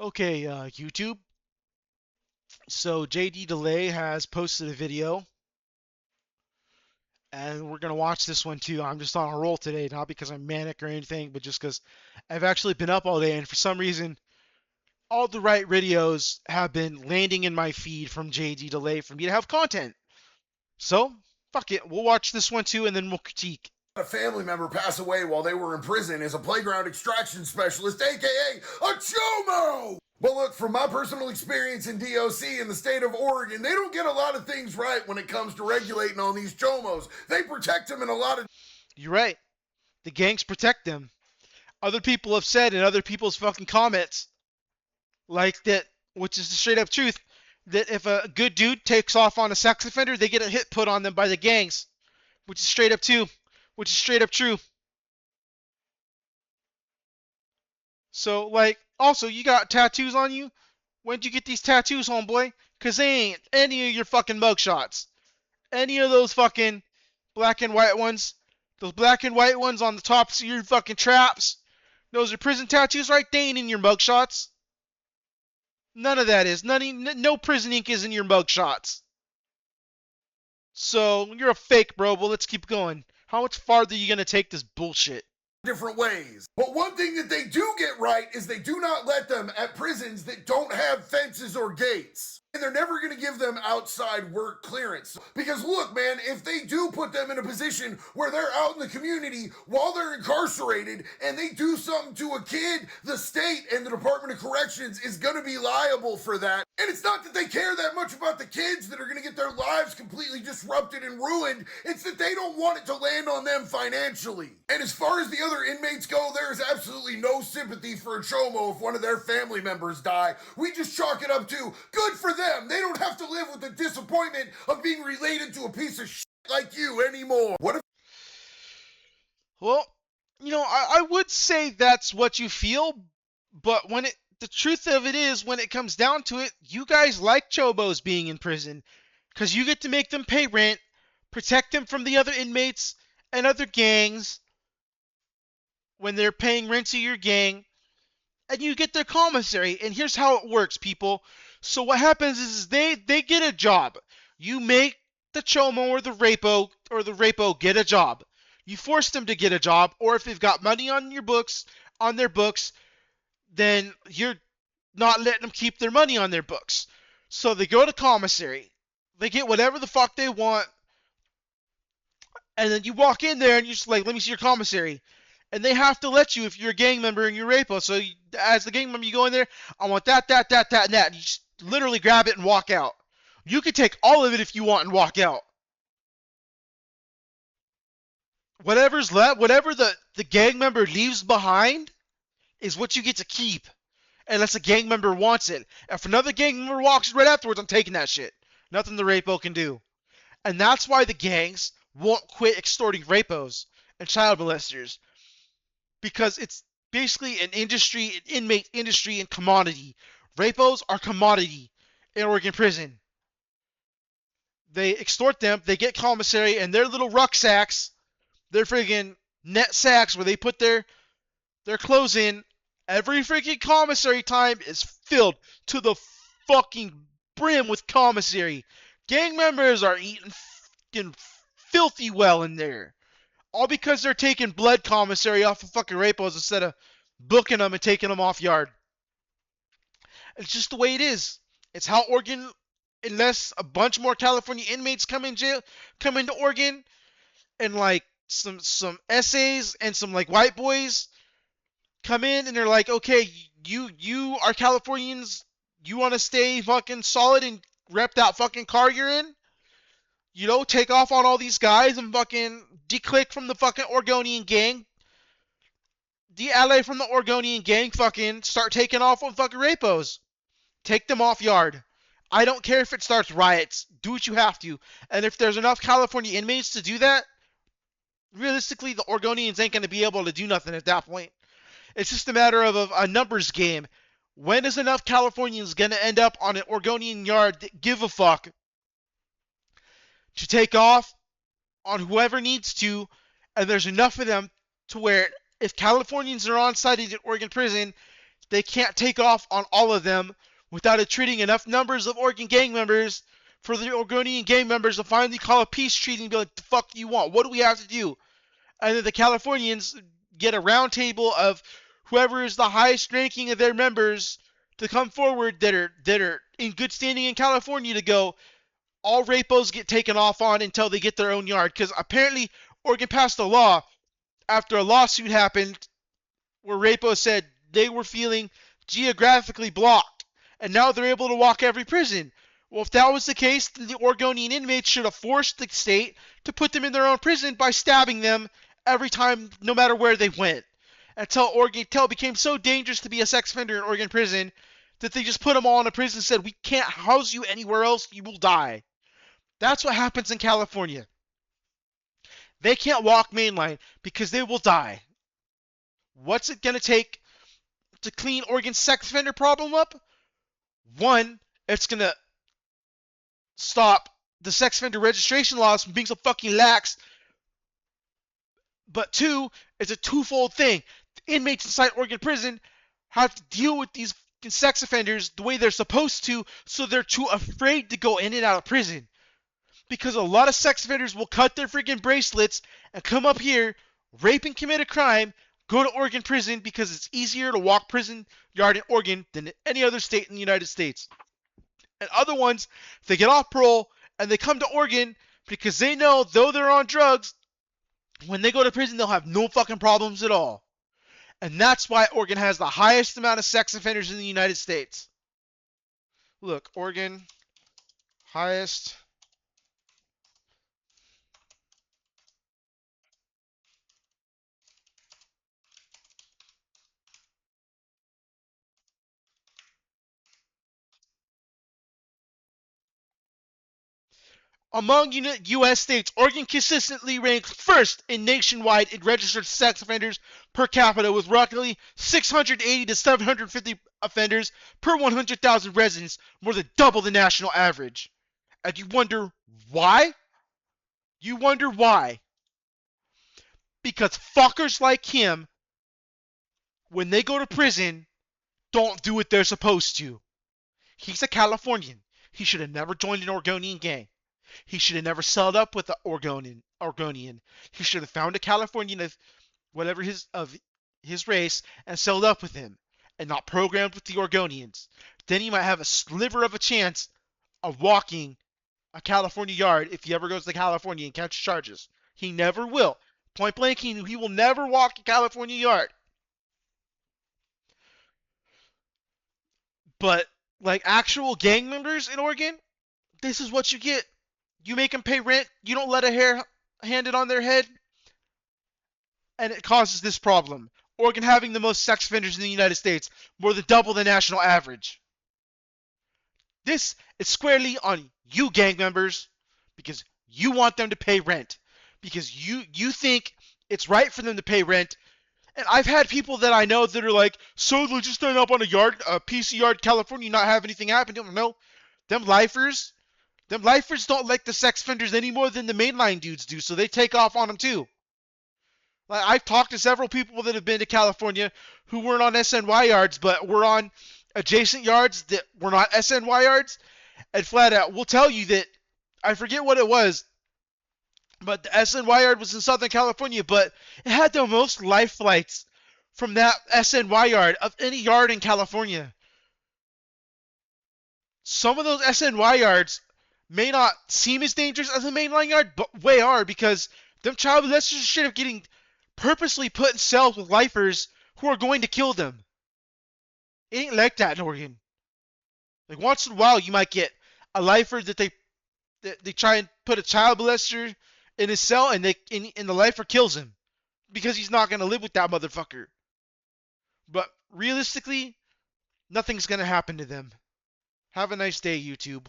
Okay, YouTube. So JD Delay has posted a video, and we're gonna watch this one too. I'm just on a roll today, not because I'm manic or anything, but just because I've actually been up all day, and for some reason, all the right videos have been landing in my feed from JD Delay for me to have content. So, fuck it, we'll watch this one too, and then we'll critique. A family member pass away while they were in prison as a playground extraction specialist, aka a chomo. But look, from my personal experience in DOC in the state of Oregon, they don't get a lot of things right when it comes to regulating on these chomos. They protect them in a lot of. You're right. The gangs protect them. Other people have said in other people's fucking comments, like that, which is the straight up truth, that if a good dude takes off on a sex offender, they get a hit put on them by the gangs, which is straight up true. So, like, also, you got tattoos on you? When'd you get these tattoos, homeboy? Cause they ain't any of your fucking mugshots. Any of those fucking black and white ones. Those black and white ones on the tops of your fucking traps. Those are prison tattoos, right? They ain't in your mugshots. None of that is. No prison ink is in your mugshots. So, you're a fake, bro, but let's keep going. How much farther are you gonna take this bullshit? Different ways. But one thing that they do get right is they do not let them at prisons that don't have fences or gates. And they're never going to give them outside work clearance. Because look, man, if they do put them in a position where they're out in the community while they're incarcerated and they do something to a kid, the state and the Department of Corrections is going to be liable for that. And it's not that they care that much about the kids that are going to get their lives completely disrupted and ruined. It's that they don't want it to land on them financially. And as far as the other inmates go, there is absolutely no sympathy for a chomo if one of their family members die. We just chalk it up to good for them. They don't have to live with the disappointment of being related to a piece of shit like you anymore. What if? Well, I would say that's what you feel, but the truth of it is, when it comes down to it, you guys like chobos being in prison, because you get to make them pay rent, protect them from the other inmates and other gangs when they're paying rent to your gang, and you get their commissary. And here's how it works, people. So what happens is they get a job. You make the chomo or the rapo get a job. You force them to get a job, or if they've got money on their books, then you're not letting them keep their money on their books. So they go to commissary. They get whatever the fuck they want, and then you walk in there and you're just like, let me see your commissary. And they have to let you if you're a gang member and you're rapo. So as the gang member, you go in there, I want that, and that. And you just literally grab it and walk out. You can take all of it if you want and walk out. Whatever's left, whatever the gang member leaves behind is what you get to keep. Unless a gang member wants it. If another gang member walks right afterwards, I'm taking that shit. Nothing the rapo can do. And that's why the gangs won't quit extorting rapos and child molesters. Because it's basically an inmate industry and commodity. Rapos are commodity in Oregon prison. They extort them, they get commissary, and their little rucksacks, their friggin' net sacks where they put their clothes in, every freaking commissary time is filled to the fucking brim with commissary. Gang members are eating fucking filthy well in there. All because they're taking blood commissary off of fucking rapos instead of booking them and taking them off yard. It's just the way it is. It's how Oregon, unless a bunch more California inmates come into Oregon, and like some essays and some like white boys come in and they're like, okay, you are Californians, you want to stay fucking solid and rep that fucking car you're in? Take off on all these guys and fucking declick from the fucking Oregonian gang. De-ally from the Oregonian gang, fucking start taking off on fucking rapos. Take them off yard. I don't care if it starts riots. Do what you have to. And if there's enough California inmates to do that, realistically, the Oregonians ain't going to be able to do nothing at that point. It's just a matter of a numbers game. When is enough Californians going to end up on an Oregonian yard that give a fuck to take off on whoever needs to, and there's enough of them to where if Californians are on site at Oregon prison, they can't take off on all of them without attriting enough numbers of Oregon gang members for the Oregonian gang members to finally call a peace treaty and be like, the fuck do you want? What do we have to do? And then the Californians get a round table of whoever is the highest ranking of their members to come forward that are in good standing in California to go, all rapos get taken off on until they get their own yard. Because apparently Oregon passed a law after a lawsuit happened where rapos said they were feeling geographically blocked, and now they're able to walk every prison. Well, if that was the case, then the Oregonian inmates should have forced the state to put them in their own prison by stabbing them every time, no matter where they went. Until it became so dangerous to be a sex offender in Oregon prison that they just put them all in a prison and said, we can't house you anywhere else, you will die. That's what happens in California. They can't walk mainline because they will die. What's it going to take to clean Oregon's sex offender problem up? One, it's going to stop the sex offender registration laws from being so fucking lax. But two, it's a twofold thing. The inmates inside Oregon prison have to deal with these sex offenders the way they're supposed to, so they're too afraid to go in and out of prison. Because a lot of sex offenders will cut their freaking bracelets and come up here, rape and commit a crime, go to Oregon prison because it's easier to walk prison yard in Oregon than in any other state in the United States. And other ones, they get off parole and they come to Oregon because they know, though they're on drugs, when they go to prison, they'll have no fucking problems at all. And that's why Oregon has the highest amount of sex offenders in the United States. Look, Oregon, highest. Among U.S. states, Oregon consistently ranks first in nationwide in registered sex offenders per capita, with roughly 680 to 750 offenders per 100,000 residents, more than double the national average. And you wonder why? You wonder why? Because fuckers like him, when they go to prison, don't do what they're supposed to. He's a Californian. He should have never joined an Oregonian gang. He should have never settled up with an Oregonian. He should have found a Californian of whatever his race and settled up with him, and not programmed with the Oregonians. Then he might have a sliver of a chance of walking a California yard if he ever goes to California and catches charges. He never will. Point blank, he will never walk a California yard. But like actual gang members in Oregon, this is what you get. You make them pay rent, you don't let a hair handed on their head, and it causes this problem. Oregon having the most sex offenders in the United States, more than double the national average. This is squarely on you, gang members, because you want them to pay rent. Because you think it's right for them to pay rent. And I've had people that I know that are like, so they'll just stand up on a PC yard, California, not have anything happen. No, them lifers don't like the sex offenders any more than the mainline dudes do, so they take off on them too. Like, I've talked to several people that have been to California who weren't on SNY yards, but were on adjacent yards that were not SNY yards, and flat out will tell you that, I forget what it was, but the SNY yard was in Southern California, but it had the most life flights from that SNY yard of any yard in California. Some of those SNY yards may not seem as dangerous as a mainline yard, but way are, because them child molesters are shit of getting purposely put in cells with lifers who are going to kill them. It ain't like that in Oregon. Like, once in a while, you might get a lifer that they try and put a child molester in his cell, and the lifer kills him because he's not gonna live with that motherfucker. But realistically, nothing's gonna happen to them. Have a nice day, YouTube.